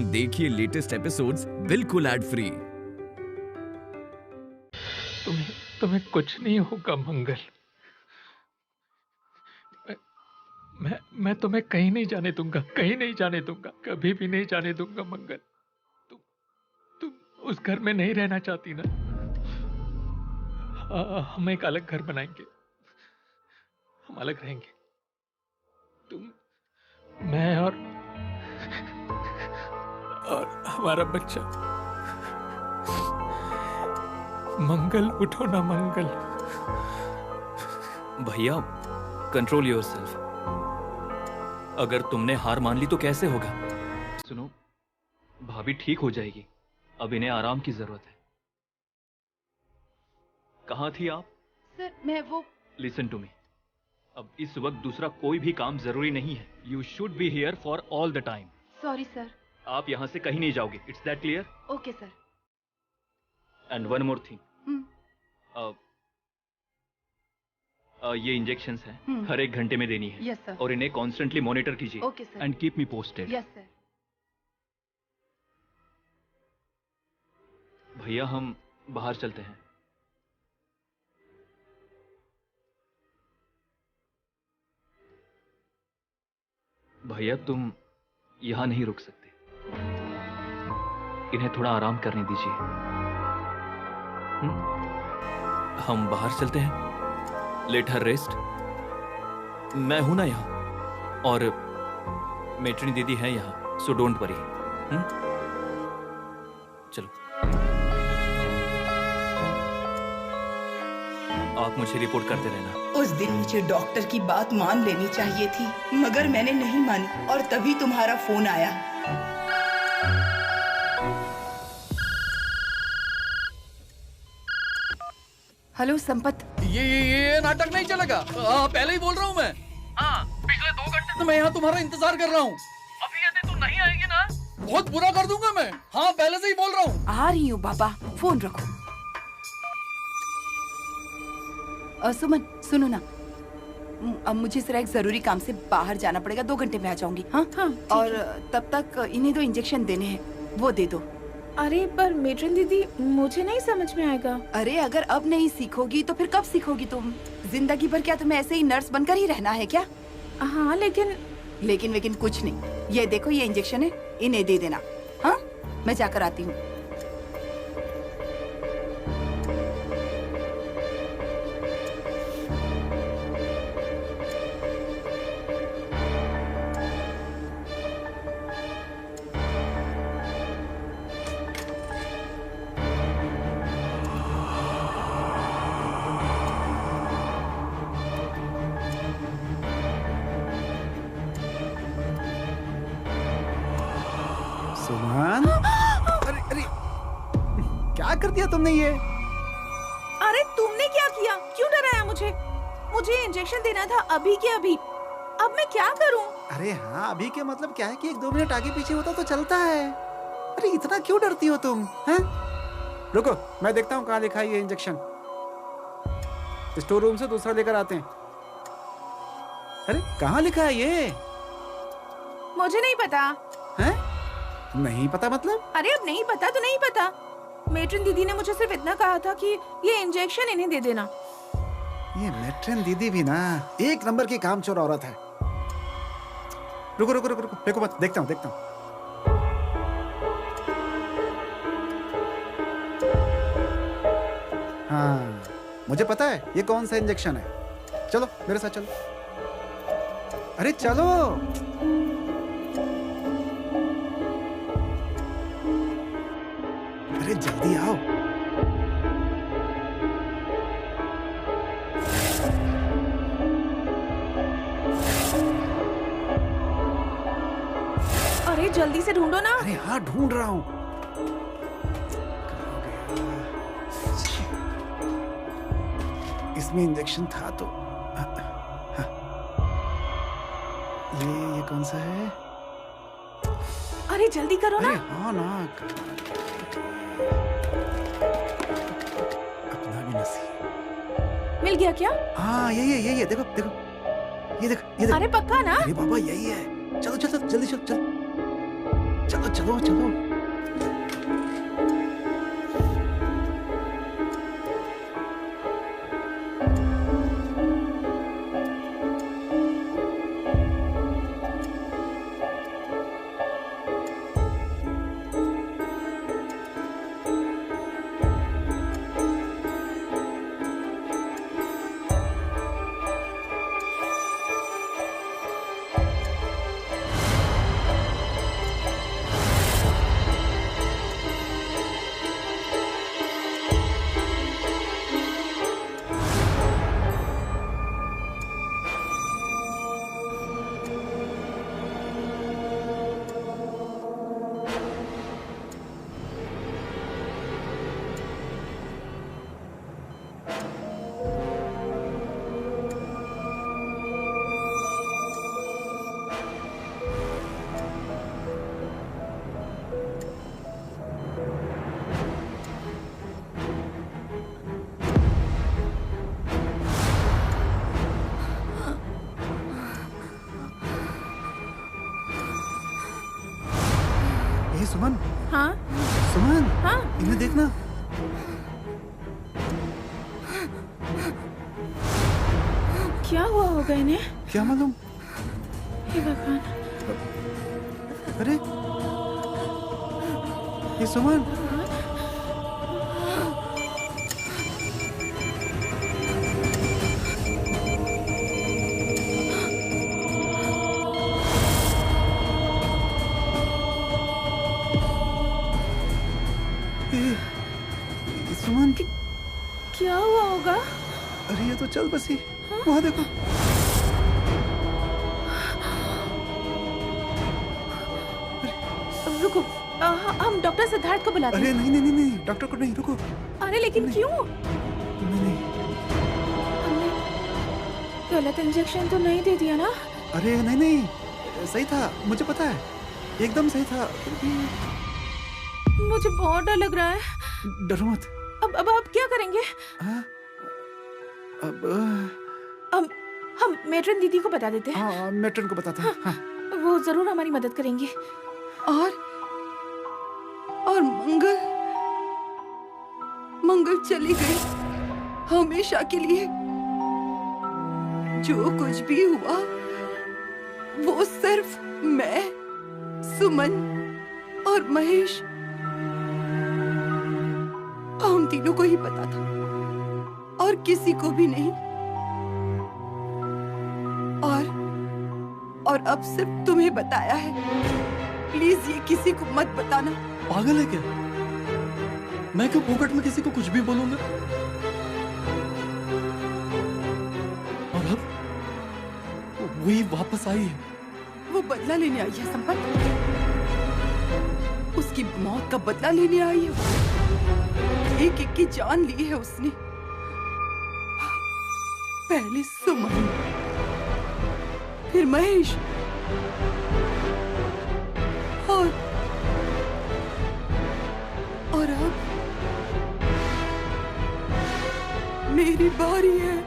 देखिए latest episodes बिल्कुल ad free. तुम्हें कुछ नहीं होगा मंगल। मैं तुम्हें कहीं नहीं जाने दूंगा, कहीं नहीं जाने दूंगा, कभी भी नहीं जाने दूंगा मंगल। तुम उस घर में नहीं रहना चाहती ना? हम एक अलग घर बनाएंगे, हम अलग रहेंगे, तुम, मैं और हमारा बच्चा। मंगल, उठो ना मंगल। भैया, कंट्रोल योरसेल्फ। अगर तुमने हार मान ली तो कैसे होगा? सुनो, भाभी ठीक हो जाएगी, अब इन्हें आराम की जरूरत है। कहाँ थी आप? सर मैं वो लिसन टू मी, अब इस वक्त दूसरा कोई भी काम जरूरी नहीं है। You should be here for all the time. Sorry sir. आप यहां से कहीं नहीं जाओगे, it's that clear? Okay sir. And one more thing, ये इंजेक्शंस हैं, हर 1 घंटे में देनी है। Yes sir. और इन्हें कॉन्स्टेंटली मॉनिटर कीजिए। Okay sir. And keep me posted. Yes sir. भैया, हम बाहर चलते हैं। भैया, तुम यहां नहीं रुक सकते, इन्हें थोड़ा आराम करने दीजिए। हम बाहर चलते हैं। Let her rest. मैं हूं ना यहां, और मेट्रिनी दीदी है यहां, सो डोंट वरी। चलो, आप मुझे रिपोर्ट करते रहना। उस दिन मुझे डॉक्टर की बात मान लेनी चाहिए थी, मगर मैंने नहीं मानी, और तभी तुम्हारा फोन आया। हेलो संपत। ये नाटक नहीं चलेगा। पहले ही बोल रहा हूँ मैं। पिछले 2 घंटे से मैं यहाँ तुम्हारा इंतजार कर रहा हूँ। अभी यदि तू नहीं आएगी ना, बहुत बुरा कर दूंगा मैं। हाँ, पहले से ही बोल रहा हूँ। आ रही हूँ बाबा, फोन रखो। सुमन सुनो ना, अब मुझे जरा एक जरूरी काम से बाहर जाना पड़ेगा, 2 घंटे में आ जाऊंगी। हाँ हाँ। और तब तक इन्हें 2 इंजेक्शन देने हैं, वो दे दो। अरे पर मेट्रिन दीदी, मुझे नहीं समझ में आएगा। अरे अगर अब नहीं सीखोगी तो फिर कब सीखोगी तुम? जिंदगी भर क्या तुम्हें ऐसे ही नर्स बनकर ही रहना है क्या? हाँ लेकिन कुछ नहीं। ये देखो, ये इंजेक्शन है, इन्हें दे देना। हाँ, मैं जाकर आती हूँ। सुमन, अरे क्या कर दिया तुमने ये? अरे तुमने क्या किया? क्यों डराया मुझे? मुझे इंजेक्शन देना था अभी के अभी। अब मैं क्या करूं? अरे हाँ, अभी के मतलब क्या है कि 1-2 मिनट आगे पीछे होता तो चलता है। अरे इतना क्यों डरती हो तुम? हैं? रुको, मैं देखता हूँ कहाँ लिखा है ये इंजेक्शन। स्टोर रूम से दूसरा लेकर आते हैं। अरे कहाँ लिखा है ये? मुझे नहीं पता। हैं? नहीं पता मतलब? अरे अब नहीं पता तो नहीं पता। मेट्रिन दीदी ने मुझे सिर्फ इतना कहा था कि ये इंजेक्शन इन्हें दे देना। ये मेट्रिन दीदी भी ना 1 नंबर की कामचोर औरत है। रुको, देखो मत, देखता हूँ। हाँ, मुझे पता है ये कौन सा इंजेक्शन है। चलो मेरे साथ चलो। अरे चलो। अरे जल्दी आओ। अरे जल्दी से ढूंढो ना। अरे हाँ, ढूंढ रहा हूँ। इसमें इंजेक्शन था तो। हाँ। ये कौन सा है? अरे जल्दी करो ना। अरे हाँ ना, अपना भी नसीब। मिल गया क्या? हाँ, ये देखो, ये देखो। अरे पक्का ना? अरे बाबा, यही है। चलो जल्दी चल। चलो चलो चलो। ए सुमन, हाँ सुमन, हाँ इन्हें देखना। क्या हुआ होगा इन्हें? क्या मालूम। हे भगवान। अरे ये सुमन, सुमन, क्या हुआ होगा? अरे ये तो चल बसी। वहाँ देखो। रुको, हम डॉक्टर सिद्धार्थ को बुलाते अरे हैं। नहीं नहीं नहीं नहीं, डॉक्टर को नहीं, रुको। अरे लेकिन क्यों? नहीं नहीं, हमने गलत इंजेक्शन तो नहीं दे दिया ना? अरे नहीं नहीं, सही था, मुझे पता है, एकदम सही था। मुझे बहुत डर लग रहा है। डरो मत। अब आप क्या करेंगे? हाँ? अब हम मेट्रन दीदी को बता देते हैं। हाँ, मेट्रन को बताते हैं। हाँ। वो जरूर हमारी मदद करेंगे। और मंगल चली गई हमेशा के लिए। जो कुछ भी हुआ वो सिर्फ मैं, सुमन और महेश, हम तीनों को ही पता था और किसी को भी नहीं। और अब सिर्फ तुम्हें बताया है। प्लीज ये किसी को मत बताना। पागल है क्या? मैं क्यों फोकट में किसी को कुछ भी बोलूंगा? और अब वही वापस आई है। वो बदला लेने आई है संपत। उसकी मौत का बदला लेने आई है। एक एक की जान ली है उसने। पहले सुमन, फिर महेश और अब मेरी बारी है।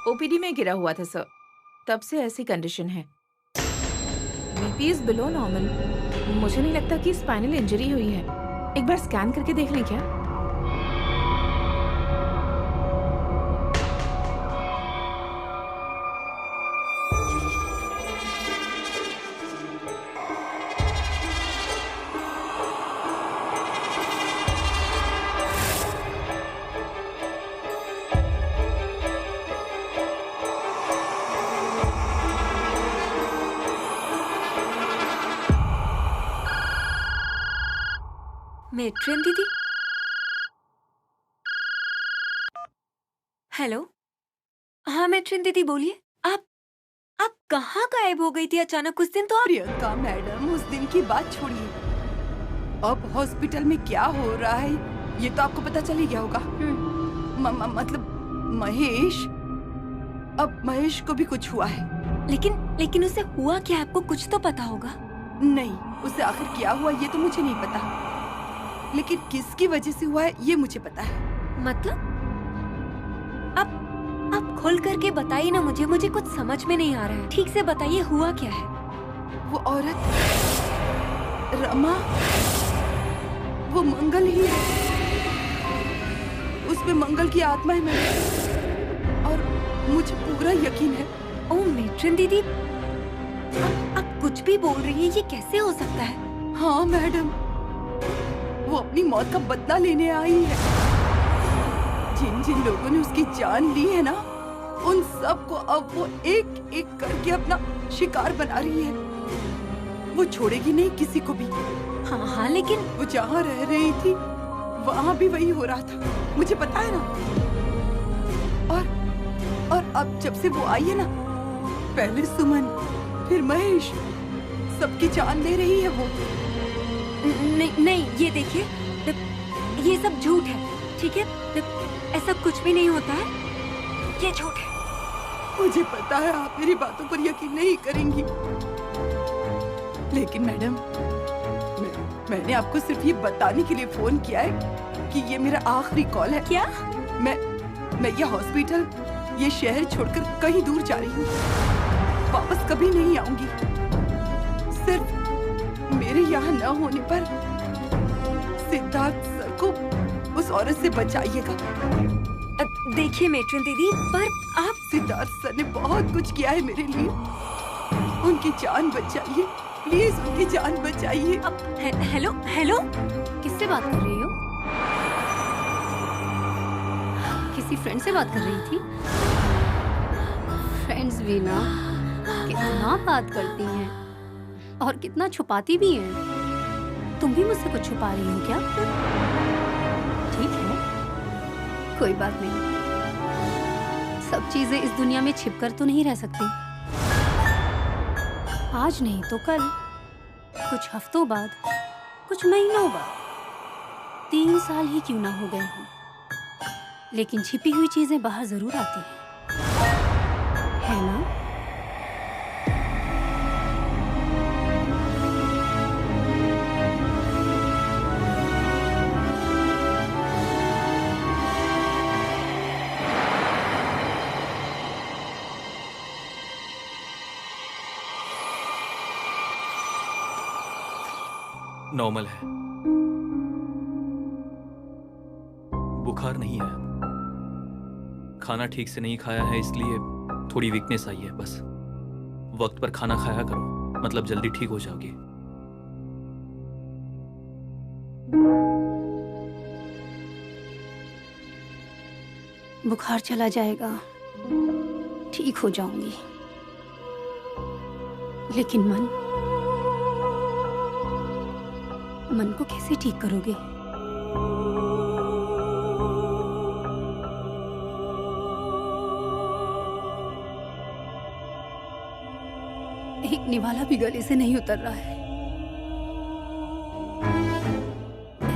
ओपीडी में गिरा हुआ था सर, तब से ऐसी कंडीशन है। BP is below normal. मुझे नहीं लगता कि स्पाइनल इंजरी हुई है। एक बार स्कैन करके देख लें क्या? मेट्रन दीदी? हेलो, हाँ मेट्रन दीदी बोलिए। आप कहाँ गायब हो गई थी अचानक? उस दिन तो आप... प्रियंका मैडम, उस दिन की बात छोड़िए। अब हॉस्पिटल में क्या हो रहा है ये तो आपको पता चल ही गया होगा। मतलब महेश, अब महेश को भी कुछ हुआ है। लेकिन उसे हुआ क्या? आपको कुछ तो पता होगा। नहीं, उसे आखिर क्या हुआ ये तो मुझे नहीं पता, लेकिन किसकी वजह से हुआ है ये मुझे पता है। मतलब आप खोल करके बताइए ना मुझे, मुझे कुछ समझ में नहीं आ रहा है। ठीक से बताइए हुआ क्या है। वो औरत रमा, वो मंगल ही है। उसमें मंगल की आत्मा है मैडम, और मुझे पूरा यकीन है। ओ मेट्रिन दीदी, आप कुछ भी बोल रही हैं, ये कैसे हो सकता है? हाँ मैडम, वो अपनी मौत का बदला लेने आई है। जिन जिन लोगों ने उसकी जान ली है ना, उन सबको अब वो एक एक करके अपना शिकार बना रही है। वो छोड़ेगी नहीं किसी को भी। हाँ हाँ, लेकिन वो जहाँ रह रही थी वहाँ भी वही हो रहा था, मुझे पता है ना। और अब जब से वो आई है ना, पहले सुमन फिर महेश, सबकी जान ले रही है वो। नहीं नहीं, ये देखिए, ये सब झूठ है, ठीक है? ऐसा कुछ भी नहीं होता है, ये झूठ है। मुझे पता है आप मेरी बातों पर यकीन नहीं करेंगी, लेकिन मैडम मैंने आपको सिर्फ ये बताने के लिए फोन किया है कि ये मेरा आखिरी कॉल है। क्या? मैं ये हॉस्पिटल, ये शहर छोड़कर कहीं दूर जा रही हूँ। वापस कभी नहीं आऊंगी। सिर्फ मेरे यहाँ न होने पर सिद्धार्थ सर को उस औरत से बचाइएगा। देखिए मेट्रिन दीदी, पर आप सिद्धार्थ सर ने बहुत कुछ किया है मेरे लिए। उनकी जान बचाइए प्लीज, उनकी जान बचाइए। हेलो हेलो, किससे बात कर रही हो? किसी फ्रेंड से बात कर रही थी? फ्रेंड्स भी ना कितना बात करती हैं और कितना छुपाती भी हैं। तुम भी मुझसे कुछ छुपा रही हो क्या? ठीक है, कोई बात नहीं। सब चीजें इस दुनिया में छिपकर तो नहीं रह सकती। आज नहीं तो कल, कुछ हफ्तों बाद, कुछ महीनों बाद, 3 साल ही क्यों ना हो गए हों, लेकिन छिपी हुई चीजें बाहर जरूर आती हैं, है ना? नॉर्मल है, बुखार नहीं है, खाना ठीक से नहीं खाया है इसलिए थोड़ी वीकनेस आई है बस। वक्त पर खाना खाया करो, मतलब जल्दी ठीक हो जाओगी। बुखार चला जाएगा, ठीक हो जाऊंगी, लेकिन मन को कैसे ठीक करोगे? एक निवाला भी गले से नहीं उतर रहा है।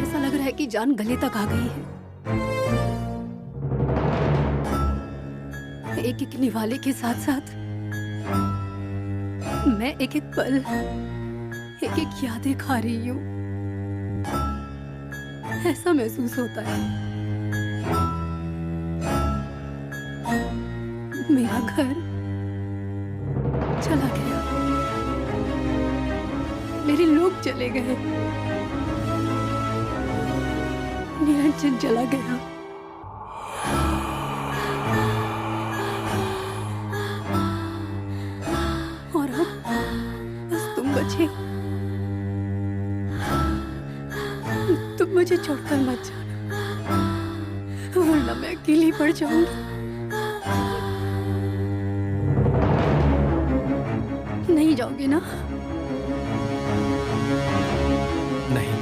ऐसा लग रहा है कि जान गले तक आ गई है। एक एक निवाले के साथ साथ मैं एक एक पल, एक एक यादें खा रही हूँ। ऐसा महसूस होता है मेरा घर चला गया, मेरे लोग चले गए, निरंजन चला गया, और अब बस तुम बचे। तुम मुझे छोड़कर मत जाना, वरना मैं अकेली पड़ जाऊंगी। नहीं जाओगे ना? नहीं।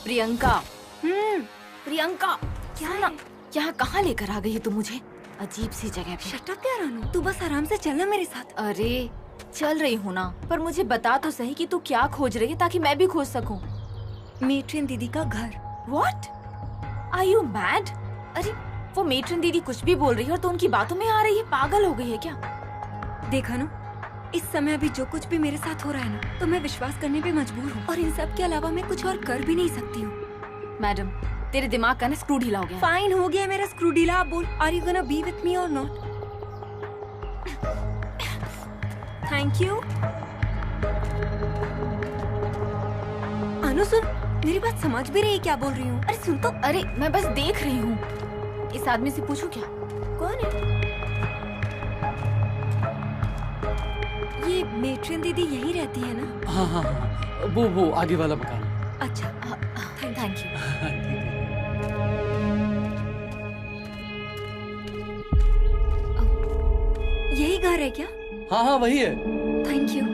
प्रियंका, प्रियंका, क्या ना यहाँ कहाँ लेकर आ गई है तू मुझे? अजीब सी जगह पे। शट अप यार अनु, तू बस आराम से चलना मेरे साथ। अरे चल रही हूँ ना, पर मुझे बता तो सही कि तू क्या खोज रही है ताकि मैं भी खोज सकूं। मेट्रिन दीदी का घर। What? Are you mad? अरे वो मेट्रिन दीदी कुछ भी बोल रही है और तो उनकी बातों में आ रही है। पागल हो गई है क्या? देखा ना, इस समय अभी जो कुछ भी मेरे साथ हो रहा है ना, तो मैं विश्वास करने पे मजबूर हूँ और इन सब के अलावा मैं कुछ और कर भी नहीं सकती हूँ। मैडम, तेरे दिमाग का ना स्क्रू ढीला हो गया। फाइन, हो गया मेरा स्क्रू ढीला। आप बोल, are you gonna be with me और नॉट? Thank you. अनु सुन, मेरी बात समझ भी रही है क्या बोल रही हूँ? अरे सुन तो। अरे मैं बस देख रही हूँ। इस आदमी से पूछूं क्या? कौन है? ये मेट्रिन दीदी यहीं रहती है ना? हाँ हाँ हाँ, वो आगे वाला मकान। अच्छा, थैंक यू। यही घर है क्या? हाँ हाँ वही है। Thank you.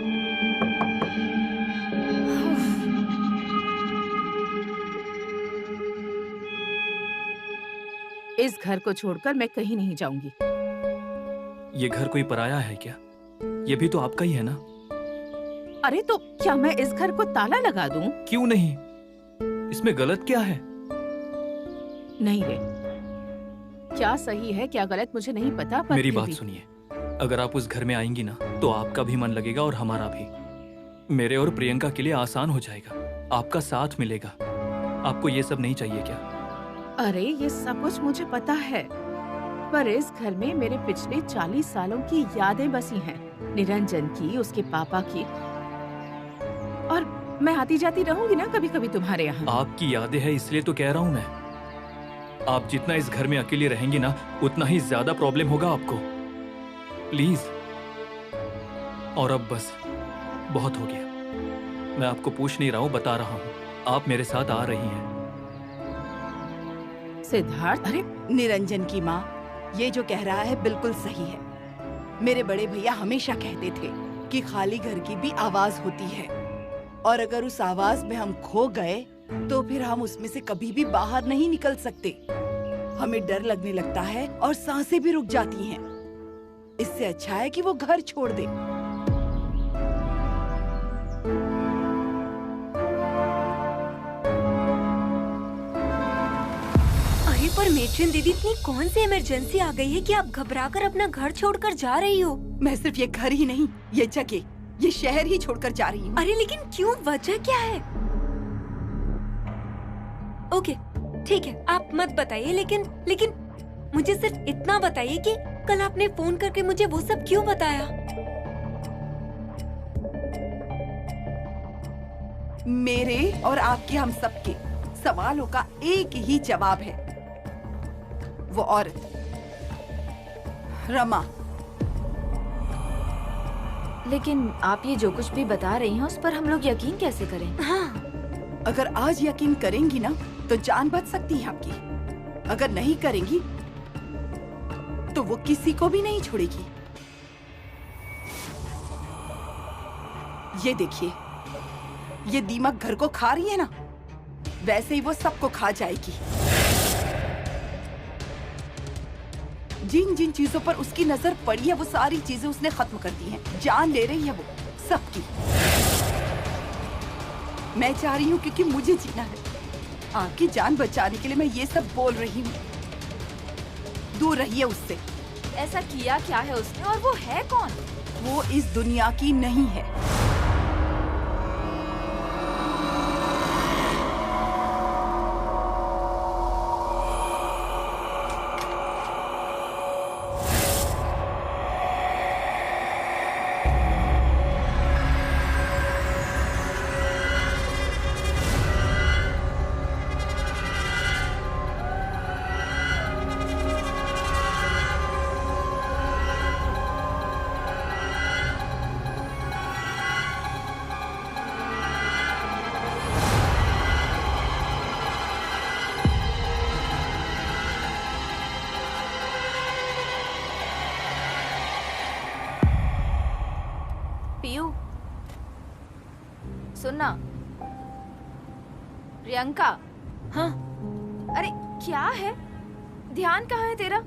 इस घर को छोड़कर मैं कहीं नहीं जाऊंगी। ये घर कोई पराया है क्या? ये भी तो आपका ही है ना? अरे तो क्या मैं इस घर को ताला लगा दूं? क्यों नहीं? इसमें गलत क्या है? नहीं रे, क्या सही है क्या गलत मुझे नहीं पता, पर मेरी फिर बात भी। सुनिए, अगर आप उस घर में आएंगी ना तो आपका भी मन लगेगा और हमारा भी। मेरे और प्रियंका के लिए आसान हो जाएगा, आपका साथ मिलेगा। आपको ये सब नहीं चाहिए क्या? अरे ये सब कुछ मुझे पता है, पर इस घर में मेरे पिछले 40 सालों की यादें बसी हैं। निरंजन की, उसके पापा की, और मैं आती जाती रहूंगी ना कभी कभी तुम्हारे यहाँ। आपकी यादें हैं इसलिए तो कह रहा हूँ मैं। आप जितना इस घर में अकेले रहेंगी ना, उतना ही ज्यादा प्रॉब्लम होगा आपको। प्लीज। और अब बस बहुत हो गया। मैं आपको पूछ नहीं रहा हूँ, बता रहा हूँ। आप मेरे साथ आ रही हैं। सिद्धार्थ, अरे निरंजन की माँ, ये जो कह रहा है बिल्कुल सही है। मेरे बड़े भैया हमेशा कहते थे कि खाली घर की भी आवाज होती है, और अगर उस आवाज में हम खो गए तो फिर हम उसमें से कभी भी बाहर नहीं निकल सकते। हमें डर लगने लगता है और सांसें भी रुक जाती हैं। इससे अच्छा है कि वो घर छोड़ दे। अरे पर मेट्रिन दीदी, इतनी कौन सी इमरजेंसी आ गई है कि आप घबराकर अपना घर छोड़कर जा रही हो? मैं सिर्फ ये घर ही नहीं, ये जगह, ये शहर ही छोड़कर जा रही हूँ। अरे लेकिन क्यों, वजह क्या है? ओके ठीक है, आप मत बताइए, लेकिन मुझे सिर्फ इतना बताइए कि कल आपने फोन करके मुझे वो सब क्यों बताया? मेरे और आपके, हम सबके सवालों का एक ही जवाब है। वो औरत रमा। लेकिन आप ये जो कुछ भी बता रही हैं उस पर हम लोग यकीन कैसे करें? हाँ, अगर आज यकीन करेंगी ना तो जान बच सकती है आपकी। अगर नहीं करेंगी तो वो किसी को भी नहीं छोड़ेगी। ये देखिए, ये दीमक घर को खा रही है ना, वैसे ही वो सबको खा जाएगी। जिन जिन चीजों पर उसकी नजर पड़ी है वो सारी चीजें उसने खत्म कर दी हैं। जान ले रही है वो सबकी। मैं चाह रही हूँ क्योंकि मुझे जीना है। आपकी जान बचाने के लिए मैं ये सब बोल रही हूँ। दूर रहिए उससे। ऐसा किया क्या है उसने, और वो है कौन? वो इस दुनिया की नहीं है। पियू, सुनना। प्रियंका। हाँ। अरे क्या है, ध्यान कहाँ है तेरा?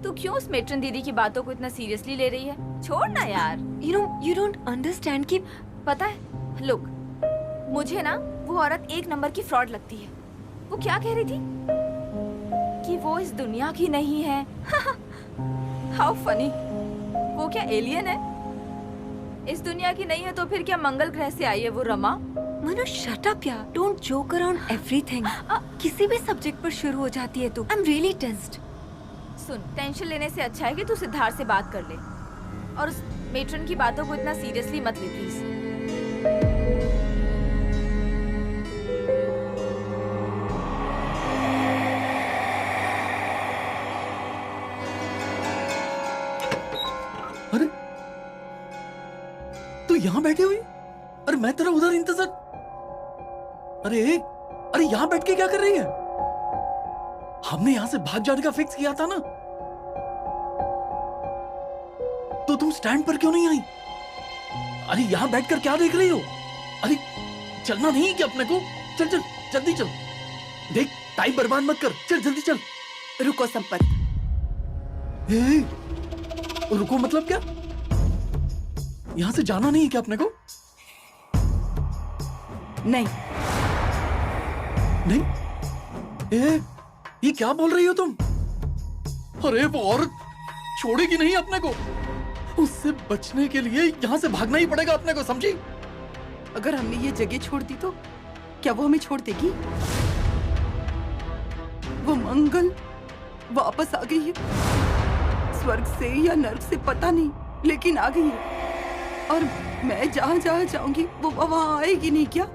तू क्यों उस मेट्रन दीदी की बातों को इतना सीरियसली ले रही है? छोड़ ना यार। यू डोंट अंडरस्टैंड कि पता है, लुक, मुझे ना वो औरत एक नंबर की फ्रॉड लगती है। वो क्या कह रही थी कि वो इस दुनिया की नहीं है। How funny. वो क्या एलियन है? इस दुनिया की नहीं है तो फिर क्या मंगल ग्रह से आई है वो रमा? मनु शट अप यार, डोंट जोक अराउंड एवरीथिंग। किसी भी सब्जेक्ट पर शुरू हो जाती है तू। I am really tensed. Soon, tension लेने से अच्छा है कि तू सिद्धार्थ से बात कर ले और उस मेट्रन की बातों को इतना सीरियसली मत ले प्लीज। अरे तू यहाँ बैठी हुई? अरे मैं तेरा उधर इंतजार। अरे यहाँ बैठ के क्या कर रही है? हमने यहाँ से भाग जाने का फिक्स किया था ना, तो तुम स्टैंड पर क्यों नहीं आई? अरे यहाँ बैठकर क्या देख रही हो? अरे चलना नहीं क्या अपने को? चल चल जल्दी चल। देख टाइम बर्बाद मत कर, चल जल्दी चल। रुको संपत। रुको मतलब क्या? यहाँ से जाना नहीं है क्या अपने को? नहीं नहीं। ये क्या बोल रही हो तुम? अरे वो औरत छोड़ेगी नहीं अपने को। उससे बचने के लिए यहाँ से भागना ही पड़ेगा अपने को, समझी? अगर हमने ये जगह छोड़ दी तो क्या वो हमें छोड़ देगी? वो मंगल वापस आ गई है, स्वर्ग से या नर्क से पता नहीं, लेकिन आ गई है। और मैं जहाँ जहाँ जाऊंगी वो वहाँ आएगी नहीं क्या?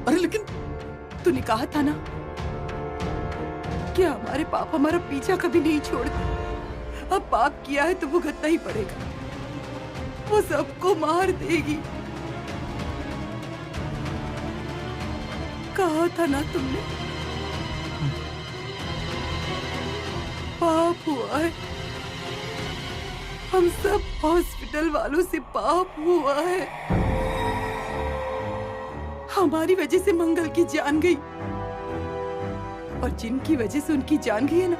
अरे लेकिन तूने कहा था ना कि हमारे पाप हमारा पीछा कभी नहीं छोड़ते। अब पाप किया है तो भुगतना ही पड़ेगा। वो सबको मार देगी। कहा था ना तुमने, पाप हुआ है। हम सब हॉस्पिटल वालों से पाप हुआ है। हमारी वजह से मंगल की जान गई, और जिनकी वजह से उनकी जान गई है ना,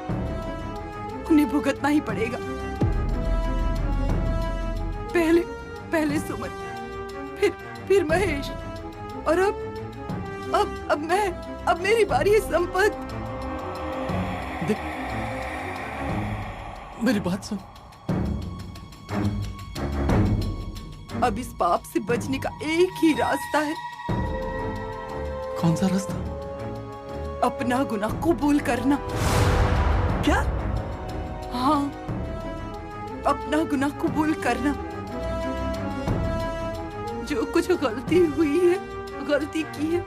उन्हें भुगतना ही पड़ेगा। पहले सुमन, फिर महेश, और अब मेरी बारी है संपत। देख मेरी बात सुन। अब इस पाप से बचने का एक ही रास्ता है। कौन सा रास्ता? अपना गुनाह कबूल करना। क्या? हाँ, अपना गुनाह कबूल करना। जो कुछ गलती हुई है, गलती की है,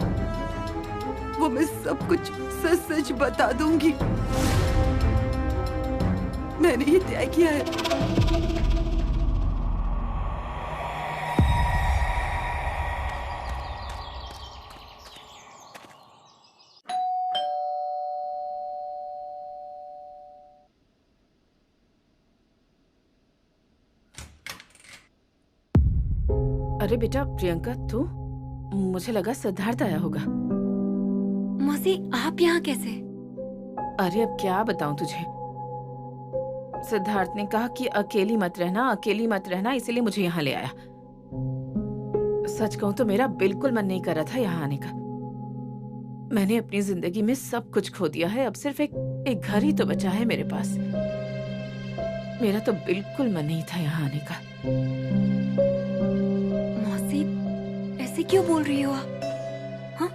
वो मैं सब कुछ सच सच बता दूंगी। मैंने ये तय किया है। अरे बेटा प्रियंका, तू? मुझे लगा सिद्धार्थ आया होगा। मौसी आप यहाँ कैसे? अरे अब क्या बताऊं तुझे। सिद्धार्थ ने कहा कि अकेली मत रहना, इसीलिए मुझे यहाँ ले आया। सच कहूं तो मेरा बिल्कुल मन नहीं कर रहा था यहाँ आने का। मैंने अपनी जिंदगी में सब कुछ खो दिया है, अब सिर्फ एक घर ही तो बचा है मेरे पास। मेरा तो बिल्कुल मन नहीं था यहाँ आने का। मौसी ऐसे क्यों बोल रही हो आप? हाँ,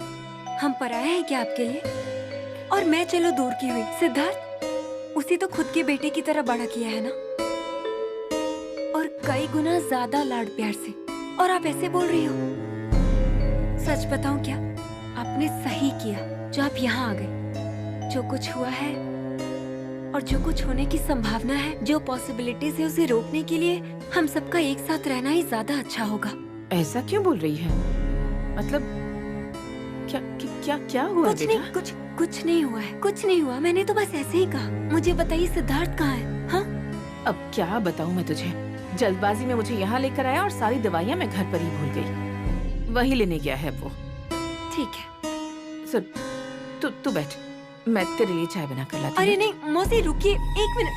हम पराये हैं क्या आपके लिए? और मैं चलो दूर की हुई, सिद्धार्थ उसे तो खुद के बेटे की तरह बड़ा किया है ना, और कई गुना ज्यादा लाड प्यार से, और आप ऐसे बोल रही हो? सच बताऊं क्या, आपने सही किया जो आप यहाँ आ गए। जो कुछ हुआ है और जो कुछ होने की संभावना है, जो पॉसिबिलिटीज है, उसे रोकने के लिए हम सबका एक साथ रहना ही ज्यादा अच्छा होगा। ऐसा क्यों बोल रही है? मतलब क्या हुआ? कुछ नहीं, कुछ नहीं हुआ है, कुछ नहीं हुआ। मैंने तो बस ऐसे ही कहा। मुझे बताइए सिद्धार्थ कहाँ है? हाँ, अब क्या बताऊं मैं तुझे। जल्दबाजी में मुझे यहाँ लेकर आया और सारी दवाइयाँ मैं घर पर ही भूल गई। वही लेने गया है वो। ठीक है। सुन, तू बैठ, मैं तेरे लिए चाय बना कर लाती हूँ। अरे नहीं मौसी रुकिए, एक मिनट।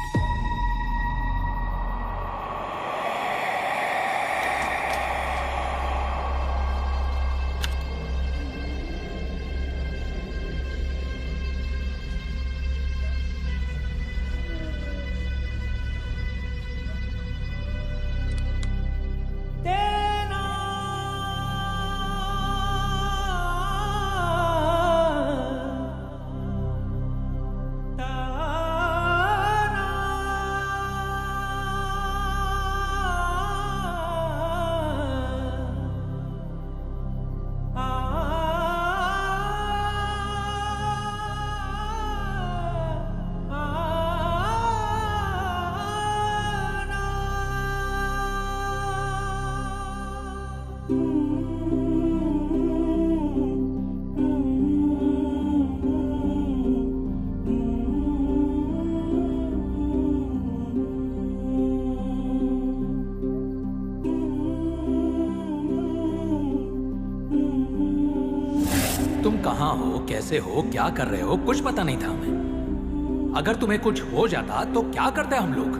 कहाँ हो, कैसे हो, क्या कर रहे हो, कुछ पता नहीं था हमें। अगर तुम्हें कुछ हो जाता तो क्या करते हम लोग?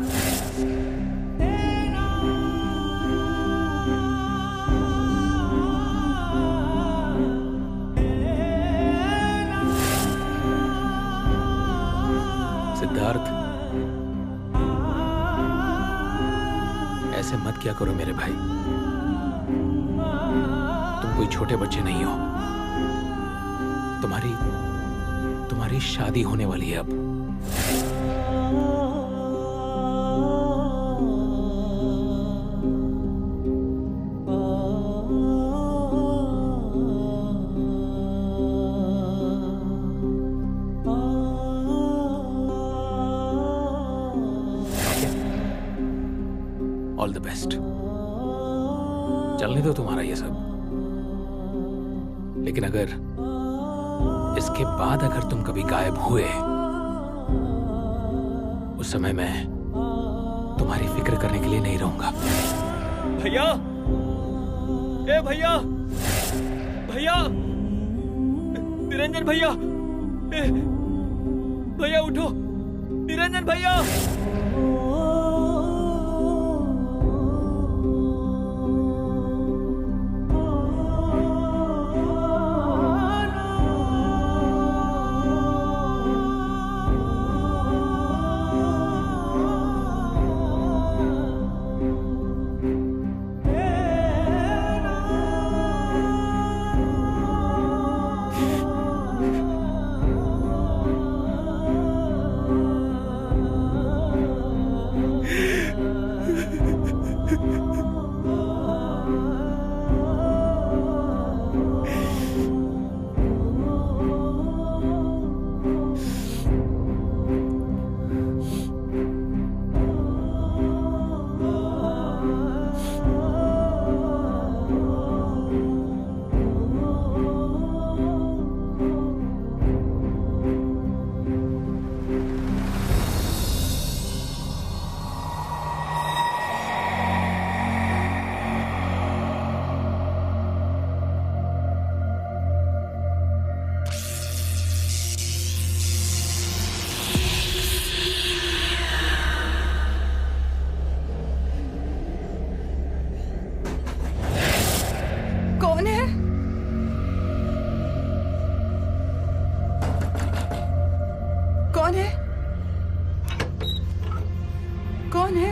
सिद्धार्थ, ऐसे मत किया करो मेरे भाई। तुम कोई छोटे बच्चे नहीं हो। तुम्हारी शादी होने वाली है अब। All the best. चलने दो तुम्हारा ये सब, लेकिन अगर इसके बाद अगर तुम कभी गायब हुए, उस समय मैं तुम्हारी फिक्र करने के लिए नहीं रहूंगा। भैया, ए भैया, भैया, निरंजन भैया, भैया उठो, निरंजन भैया। कौन है?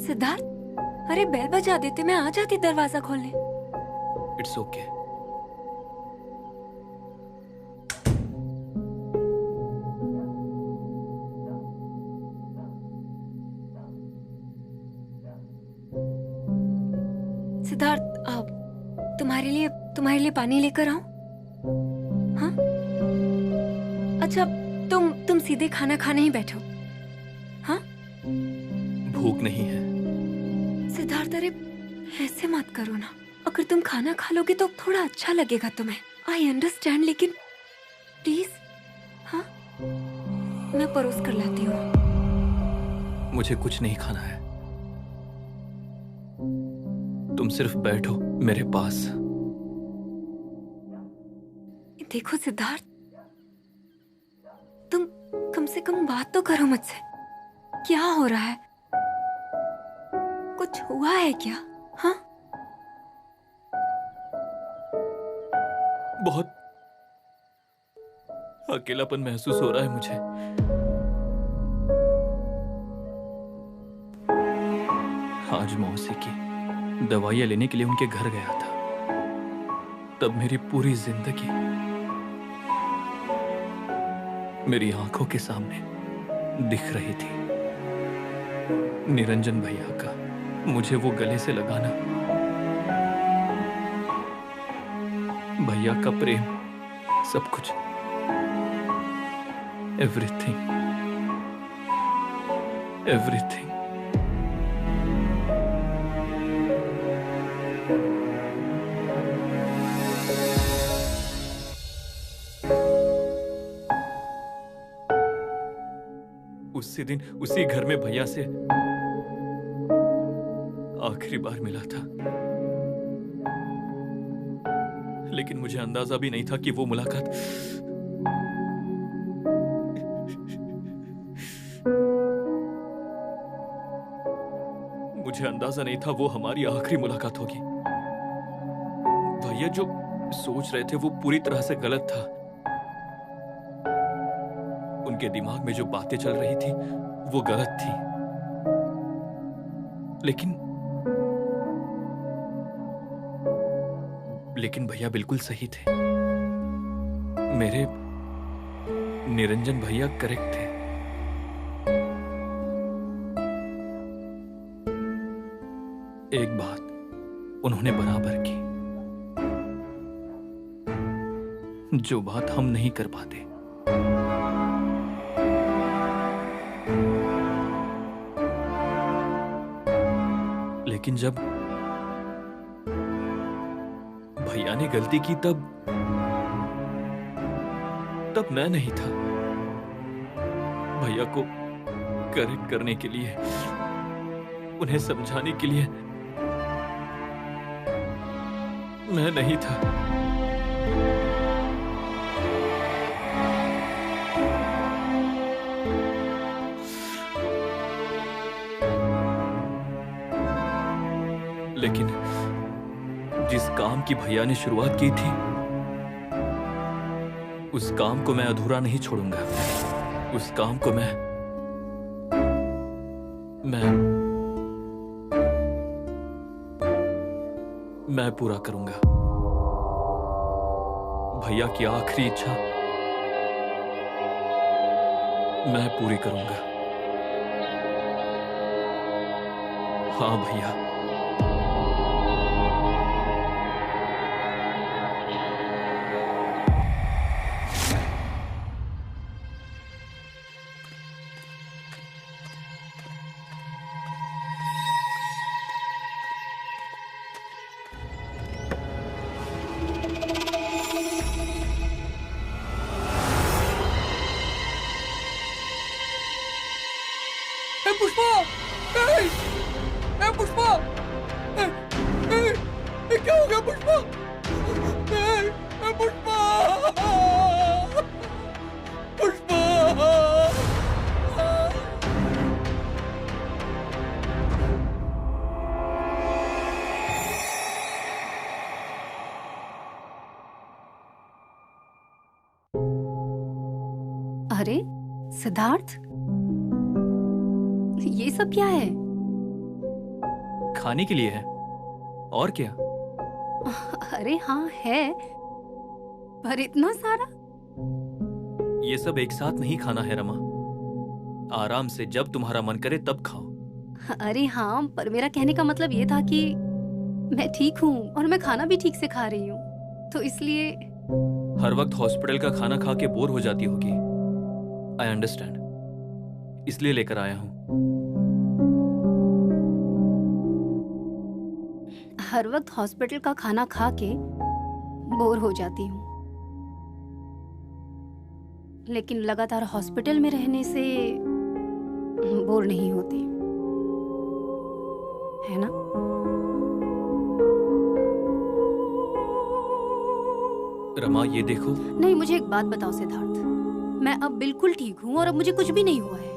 सिद्धार्थ, अरे बेल बजा देते, मैं आ जाती दरवाजा खोलने। It's okay. सिद्धार्थ, तुम्हारे लिए पानी लेकर आऊं? हाँ? अच्छा, तुम सीधे खाना खाने ही बैठो। हाँ? भूख नहीं है। सिद्धार्थ, अरे ऐसे मत करो ना। अगर तुम खाना खा लोगे तो थोड़ा अच्छा लगेगा तुम्हें। आई अंडरस्टैंड, लेकिन प्लीज। हाँ, मैं परोस कर लाती हूँ। मुझे कुछ नहीं खाना है। तुम सिर्फ बैठो मेरे पास। देखो सिद्धार्थ, तुम कम से कम बात तो करो मुझसे। क्या हो रहा है? कुछ हुआ है क्या? हाँ? बहुत अकेलापन महसूस हो रहा है मुझे। आज मौसी की दवाइयां लेने के लिए उनके घर गया था, तब मेरी पूरी जिंदगी मेरी आंखों के सामने दिख रही थी। निरंजन भैया का मुझे वो गले से लगाना, भैया का प्रेम, सब कुछ, एवरीथिंग, एवरीथिंग। उसी दिन उसी घर में भैया से आखिरी बार मिला था, लेकिन मुझे अंदाजा भी नहीं था कि वो मुलाकात मुझे अंदाजा नहीं था वो हमारी आखिरी मुलाकात होगी। भैया जो सोच रहे थे वो पूरी तरह से गलत था। उनके दिमाग में जो बातें चल रही थी वो गलत थी, लेकिन भैया बिल्कुल सही थे। मेरे निरंजन भैया करेक्ट थे। एक बात उन्होंने बराबर की, जो बात हम नहीं कर पाते। लेकिन जब भैया ने गलती की तब मैं नहीं था। भैया को करेक्ट करने के लिए, उन्हें समझाने के लिए मैं नहीं था। लेकिन जिस काम की भैया ने शुरुआत की थी, उस काम को मैं अधूरा नहीं छोड़ूंगा। उस काम को मैं पूरा करूंगा। भैया की आखिरी इच्छा मैं पूरी करूंगा। हाँ भैया, अरे सिद्धार्थ, ये सब क्या है? खाने के लिए है, और क्या? अरे हाँ है, पर इतना सारा? ये सब एक साथ नहीं खाना है रमा। आराम से जब तुम्हारा मन करे तब खाओ। अरे हाँ, पर मेरा कहने का मतलब ये था कि मैं ठीक हूँ और मैं खाना भी ठीक से खा रही हूँ, तो इसलिए। हर वक्त हॉस्पिटल का खाना खा के बोर हो जाती होगी। आई अंडरस्टैंड, इसलिए लेकर आया हूँ। हर वक्त हॉस्पिटल का खाना खा के बोर हो जाती हूँ, लेकिन लगातार हॉस्पिटल में रहने से बोर नहीं होती, है ना? रमा ये देखो। नहीं, मुझे एक बात बताओ सिद्धार्थ, मैं अब बिल्कुल ठीक हूँ और अब मुझे कुछ भी नहीं हुआ है,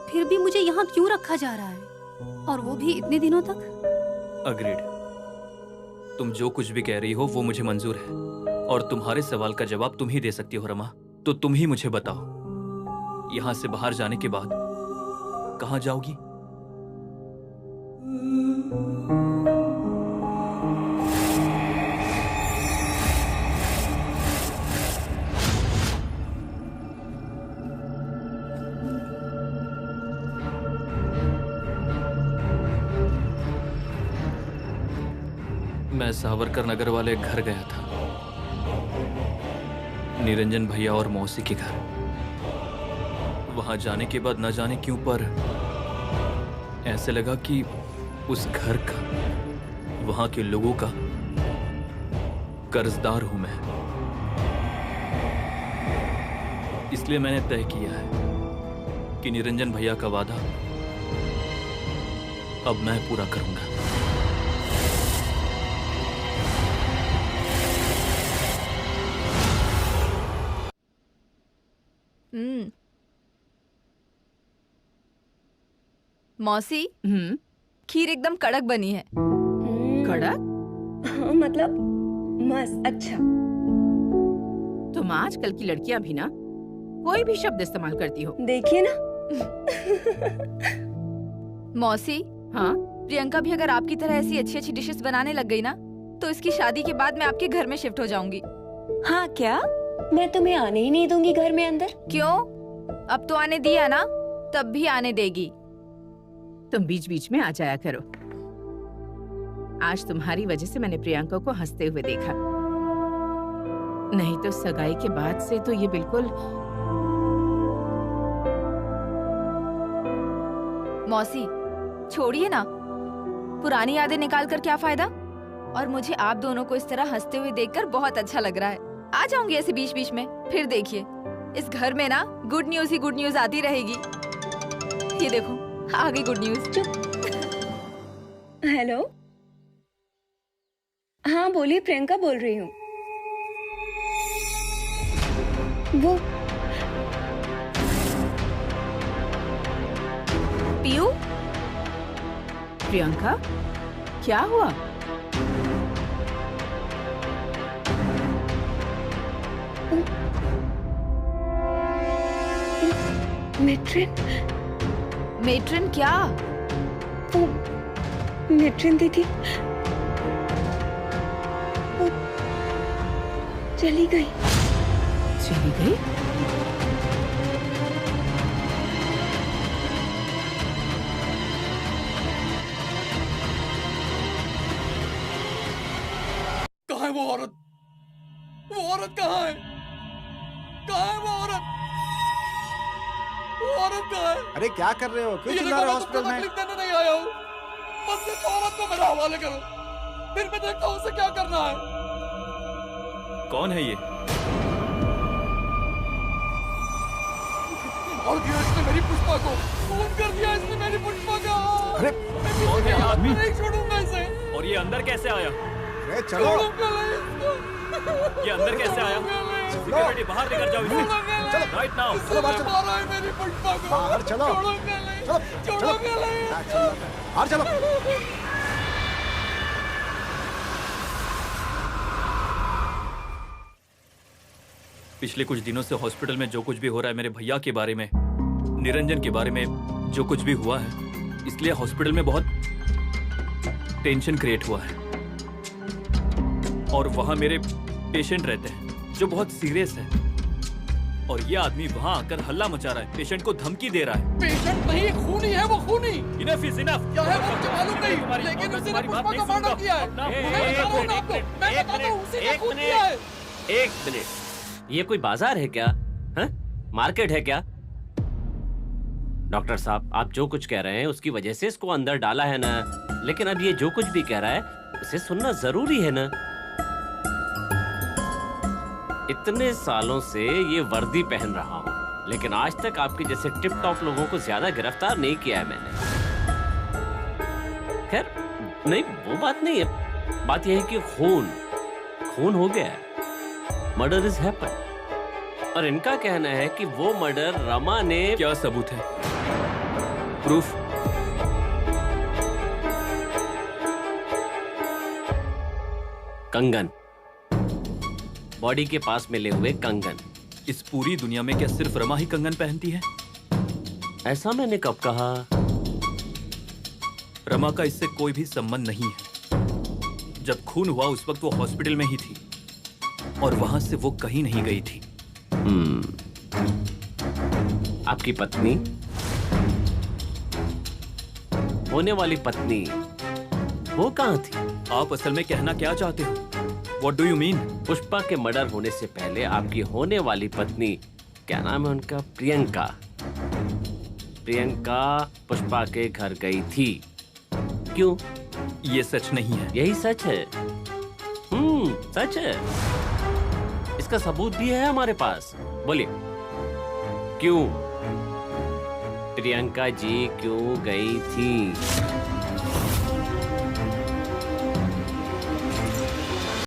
फिर भी मुझे यहाँ क्यों रखा जा रहा है, और वो भी इतने दिनों तक? अग्रीड, तुम जो कुछ भी कह रही हो वो मुझे मंजूर है, और तुम्हारे सवाल का जवाब तुम ही दे सकती हो रमा। तो तुम ही मुझे बताओ, यहां से बाहर जाने के बाद कहां जाओगी? मैं सावरकर नगर वाले घर गया था, निरंजन भैया और मौसी के घर। वहां जाने के बाद न जाने क्यों पर ऐसे लगा कि उस घर का, वहां के लोगों का कर्जदार हूं मैं। इसलिए मैंने तय किया है कि निरंजन भैया का वादा अब मैं पूरा करूंगा। मौसी, खीर एकदम कड़क बनी है। कड़क? हाँ, मतलब मस्त। अच्छा, तुम आजकल की लड़कियां भी ना कोई भी शब्द इस्तेमाल करती हो। देखिए ना। मौसी, हाँ, प्रियंका भी अगर आपकी तरह ऐसी अच्छी अच्छी डिशेस बनाने लग गई ना, तो इसकी शादी के बाद मैं आपके घर में शिफ्ट हो जाऊंगी। हाँ क्या? मैं तुम्हें आने ही नहीं दूंगी घर में अंदर। क्यों? अब तो आने दिया ना, तब भी आने देगी। तुम बीच बीच में आ जाया करो। आज तुम्हारी वजह से मैंने प्रियंका को हंसते हुए देखा, नहीं तो सगाई के बाद से तो ये बिल्कुल। मौसी, छोड़िए ना, पुरानी यादें निकाल कर क्या फायदा। और मुझे आप दोनों को इस तरह हंसते हुए देखकर बहुत अच्छा लग रहा है। आ जाऊंगी ऐसे बीच बीच में, फिर देखिए इस घर में ना गुड न्यूज ही गुड न्यूज आती रहेगी। ये देखो आ गई गुड न्यूज। हेलो, हाँ बोलिए, प्रियंका बोल रही हूँ। वो पीयू? प्रियंका, क्या हुआ? मेट्रिन? मेट्रिन क्या? वो मेट्रिन दीदी वो चली गई। चली गई? कहाँ है वो औरत? वो औरत कहाँ है? कहाँ है वो औरत? वो औरत कहाँ है? अरे क्या कर रहे हो? क्यों चिल्ला रहे हो हॉस्पिटल में? तकलीफ देने नहीं आया हूँ, बस इस औरत को मेरे हवाले करो, फिर मैं देखता हूँ उसे क्या करना है। कौन है ये? और दिया इसने मेरी पुष्पा को, फोन कर दिया इसने मेरी पुष्पा का। अरे कौन है आदमी? नहीं छोड़ूंगा इसे। और ये अंदर कैसे आया? अरे चलो, ये अंदर कैसे आया? सिक्योरिटी बाहर लेकर जाओ इसे। चलो राइट नाउ। चलो बाहर चलो, मारा है मेरी पुष्पा को। बाहर चलो, चलो चलो बाहर चलो। पिछले कुछ दिनों से हॉस्पिटल में जो कुछ भी हो रहा है मेरे भैया के बारे में, निरंजन के बारे में जो कुछ भी हुआ है, इसलिए हॉस्पिटल में बहुत टेंशन क्रिएट हुआ है। और वहां मेरे पेशेंट रहते हैं जो बहुत सीरियस है, और ये आदमी वहां आकर हल्ला मचा रहा है, पेशेंट को धमकी दे रहा है। पेशेंट नहीं, खूनी है वो, खूनी। Enough is enough. क्या है वो मुझे मालूम नहीं, लेकिन उसने पुष्पा को मर्डर किया है। मैं बताता हूँ उसी ने खून किया है। एक मिनट, ये कोई बाजार है क्या? हाँ? मार्केट है क्या? डॉक्टर साहब, आप जो कुछ कह रहे हैं उसकी वजह से इसको अंदर डाला है ना, लेकिन अब ये जो कुछ भी कह रहा है उसे सुनना जरूरी है ना। इतने सालों से ये वर्दी पहन रहा हूँ, लेकिन आज तक आपके जैसे टिप टॉप लोगों को ज्यादा गिरफ्तार नहीं किया है मैंने। खैर नहीं, वो बात नहीं है। बात यह है कि खून हो गया है। Murder is happen. और इनका कहना है कि वो मर्डर रमा ने। क्या सबूत है? प्रूफ? कंगन। बॉडी के पास मिले हुए कंगन। इस पूरी दुनिया में क्या सिर्फ रमा ही कंगन पहनती है? ऐसा मैंने कब कहा? रमा का इससे कोई भी संबंध नहीं है। जब खून हुआ उस वक्त वो हॉस्पिटल में ही थी और वहां से वो कहीं नहीं गई थी। आपकी पत्नी, होने वाली पत्नी, वो कहाँ थी? आप असल में कहना क्या चाहते हो? What do you mean? Pushpa के मर्डर होने से पहले आपकी होने वाली पत्नी, क्या नाम है उनका? प्रियंका। प्रियंका पुष्पा के घर गई थी। क्यों? ये सच नहीं है। यही सच है। सच है। इसका सबूत भी है हमारे पास। बोलिए, क्यों? प्रियंका जी क्यों गई थी?